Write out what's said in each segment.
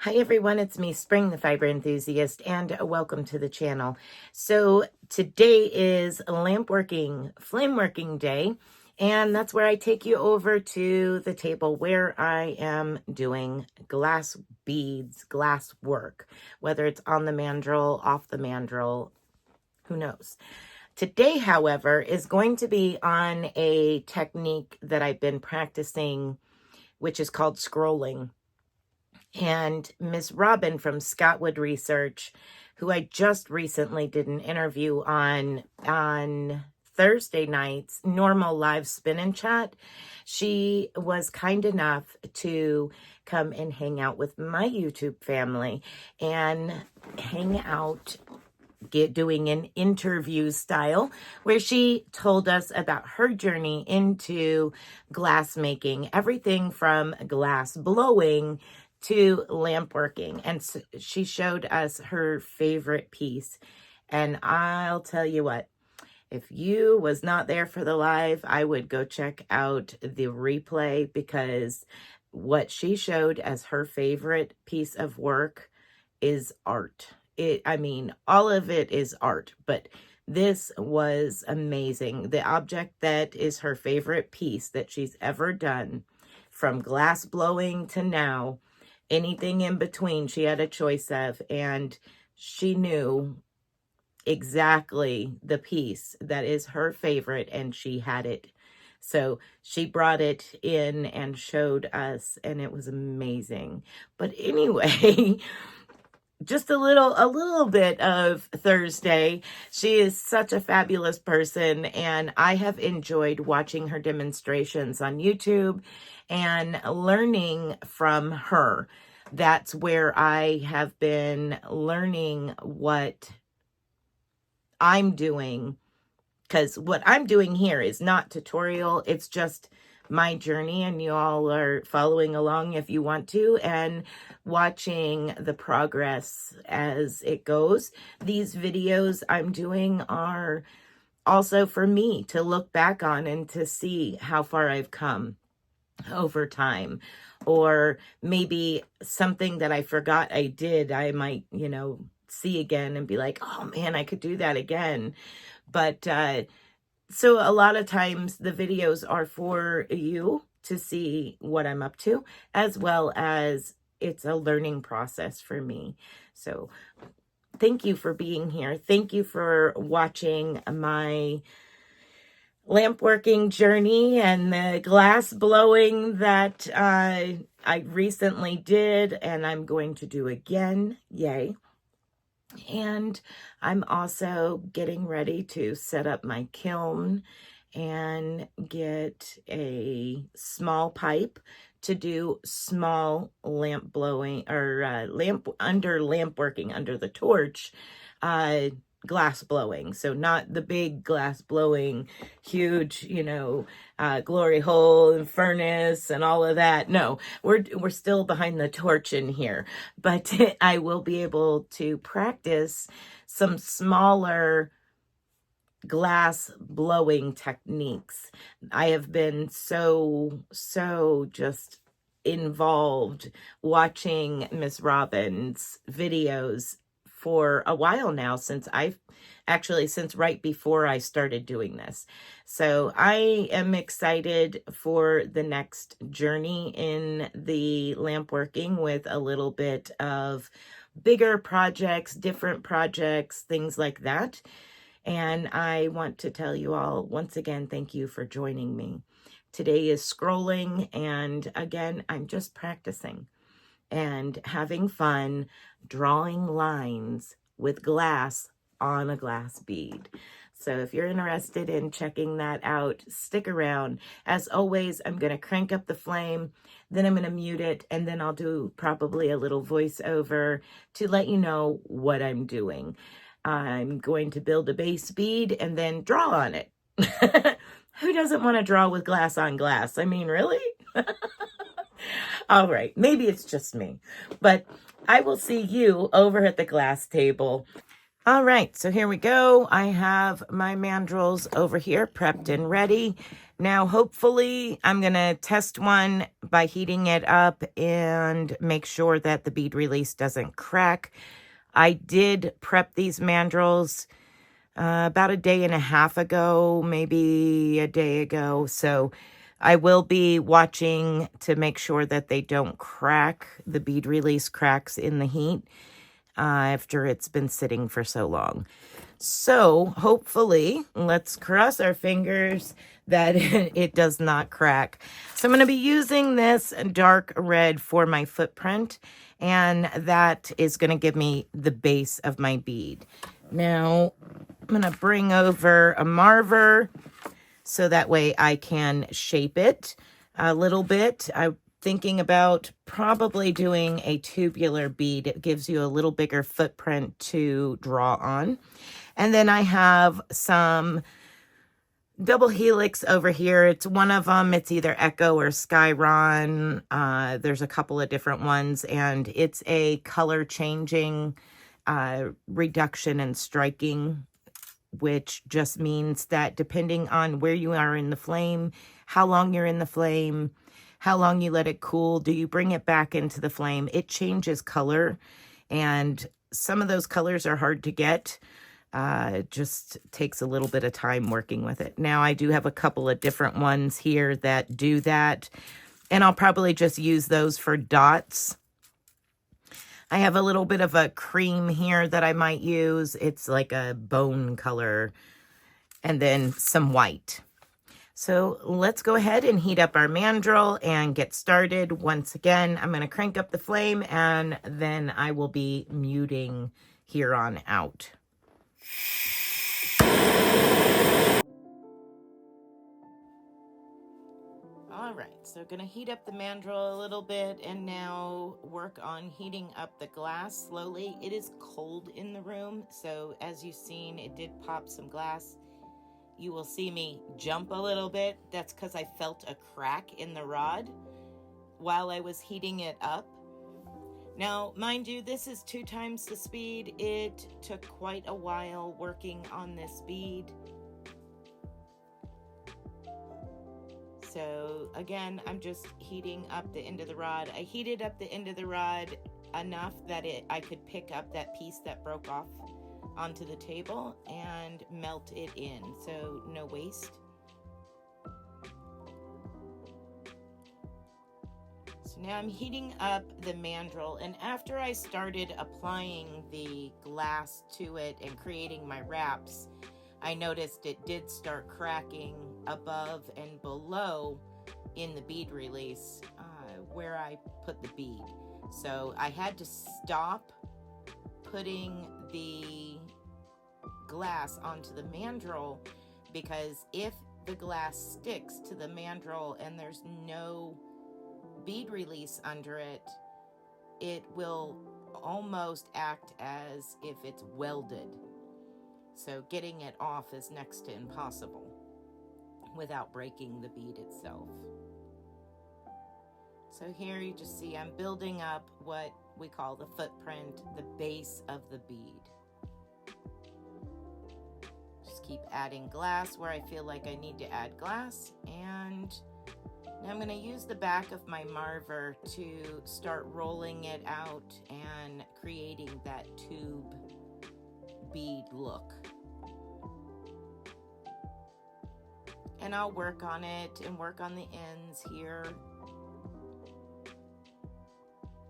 Hi everyone, it's me, Spring, the fiber enthusiast, and welcome to the channel. So today is Lampworking, Flameworking Day, and that's where I take you over to the table where I am doing glass beads, glass work, whether it's on the mandrel, off the mandrel, who knows. Today, however, is going to be on a technique that I've been practicing, which is called scrolling. And Miss Robin from Scottwood Research, who I just recently did an interview on Thursday night's normal live spin and chat, she was kind enough to come and hang out with my YouTube family and hang out doing an interview style where she told us about her journey into glass making, everything from glass blowing to lamp working. And so she showed us her favorite piece. And I'll tell you what, if you was not there for the live, I would go check out the replay, because what she showed as her favorite piece of work is art. All of it is art, but this was amazing. The object that is her favorite piece that she's ever done, from glass blowing to now, anything in between she had a choice of, and she knew exactly the piece that is her favorite, and she had it. So she brought it in and showed us, and it was amazing. But anyway, just a little bit of Thursday. She is such a fabulous person, and I have enjoyed watching her demonstrations on YouTube and learning from her. That's where I have been learning what I'm doing, because what I'm doing here is not tutorial. It's just my journey, and you all are following along if you want to and watching the progress as it goes. These videos I'm doing are also for me to look back on and to see how far I've come over time, or maybe something that I forgot I did, I might, see again and be like, oh man, I could do that again. But so a lot of times the videos are for you to see what I'm up to, as well as it's a learning process for me. So thank you for being here. Thank you for watching my lamp working journey and the glass blowing that I recently did, and I'm going to do again. Yay. And I'm also getting ready to set up my kiln and get a small pipe to do small lamp blowing, or lamp working under the torch, glass blowing. So not the big glass blowing, huge, glory hole and furnace and all of that. No, we're still behind the torch in here, but I will be able to practice some smaller glass blowing techniques. I have been so just involved watching Miss Robin's videos for a while now, since right before I started doing this. So I am excited for the next journey in the lamp working, with a little bit of bigger projects, different projects, things like that. And I want to tell you all once again, thank you for joining me. Today is scrolling, and again, I'm just practicing and having fun drawing lines with glass on a glass bead. So if you're interested in checking that out, stick around. As always, I'm going to crank up the flame, then I'm going to mute it, and then I'll do probably a little voiceover to let you know what I'm doing. I'm going to build a base bead and then draw on it. Who doesn't want to draw with glass on glass? I mean, really? All right, maybe it's just me, but I will see you over at the glass table. All right, so here we go. I have my mandrels over here prepped and ready. Now, hopefully, I'm going to test one by heating it up and make sure that the bead release doesn't crack. I did prep these mandrels about a day and a half ago, maybe a day ago. So I will be watching to make sure that they don't crack. The bead release cracks in the heat after it's been sitting for so long. So hopefully, let's cross our fingers that it does not crack. So I'm going to be using this dark red for my footprint, and that is going to give me the base of my bead. Now, I'm going to bring over a marver so that way I can shape it a little bit. I'm thinking about probably doing a tubular bead. It gives you a little bigger footprint to draw on. And then I have some double helix over here. It's one of them. It's either Echo or Skyron. There's a couple of different ones, and it's a color changing reduction and striking, which just means that depending on where you are in the flame, how long you're in the flame, how long you let it cool, do you bring it back into the flame, it changes color. And some of those colors are hard to get. It just takes a little bit of time working with it. Now, I do have a couple of different ones here that do that, and I'll probably just use those for dots. I have a little bit of a cream here that I might use. It's like a bone color, and then some white. So let's go ahead and heat up our mandrel and get started. Once again, I'm going to crank up the flame, and then I will be muting here on out. All right, so going to heat up the mandrel a little bit and now work on heating up the glass slowly. It is cold in the room, so as you've seen, it did pop some glass. You will see me jump a little bit. That's because I felt a crack in the rod while I was heating it up. Now, mind you, this is 2 times the speed. It took quite a while working on this bead. So again, I'm just heating up the end of the rod. I heated up the end of the rod enough that I could pick up that piece that broke off onto the table and melt it in, so no waste. So now I'm heating up the mandrel, and after I started applying the glass to it and creating my wraps, I noticed it did start cracking above and below in the bead release where I put the bead. So I had to stop putting the glass onto the mandrel, because if the glass sticks to the mandrel and there's no bead release under it, it will almost act as if it's welded. So getting it off is next to impossible without breaking the bead itself. So here you just see I'm building up what we call the footprint, the base of the bead. Just keep adding glass where I feel like I need to add glass, and now I'm going to use the back of my marver to start rolling it out and creating that tube bead look. And I'll work on it and work on the ends here,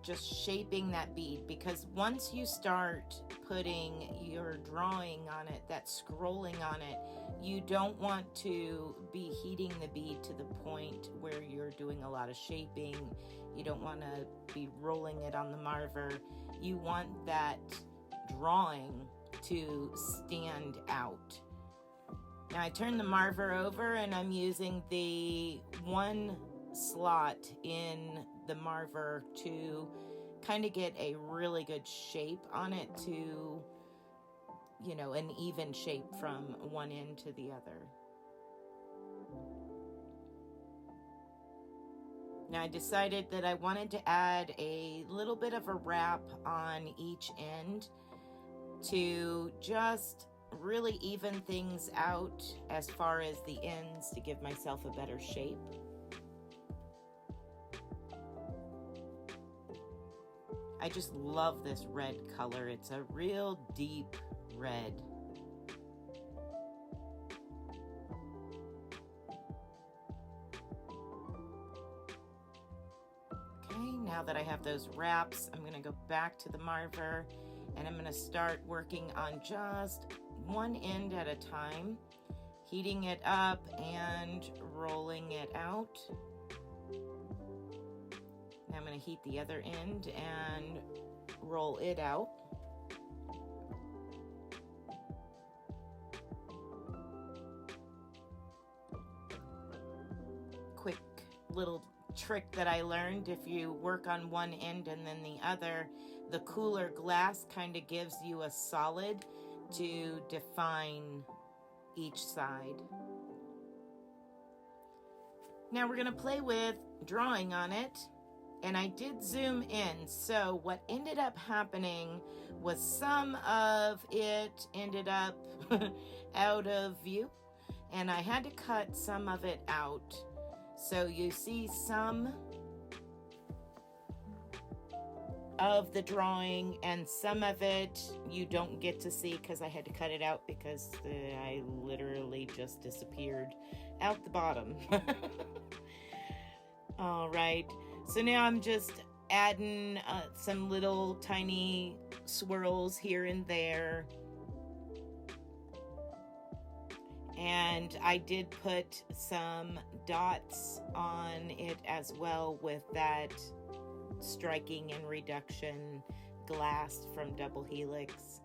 just shaping that bead, because once you start putting your drawing on it, that scrolling on it, you don't want to be heating the bead to the point where you're doing a lot of shaping. You don't want to be rolling it on the marver. You want that drawing to stand out. Now I turn the marver over, and I'm using the one slot in the marver to kind of get a really good shape on it, to, you know, an even shape from one end to the other. Now I decided that I wanted to add a little bit of a wrap on each end to just really even things out as far as the ends to give myself a better shape. I just love this red color. It's a real deep red. Okay, now that I have those wraps, I'm going to go back to the marver and I'm going to start working on just one end at a time, heating it up and rolling it out. Now I'm going to heat the other end and roll it out. Quick little trick that I learned: if you work on one end and then the other, the cooler glass kind of gives you a solid to define each side. Now we're going to play with drawing on it. And I did zoom in, so what ended up happening was some of it ended up out of view, and I had to cut some of it out. So you see some of the drawing, and some of it you don't get to see because I had to cut it out because I literally just disappeared out the bottom. All right. So now I'm just adding some little tiny swirls here and there. And I did put some dots on it as well with that striking and reduction glass from Double Helix.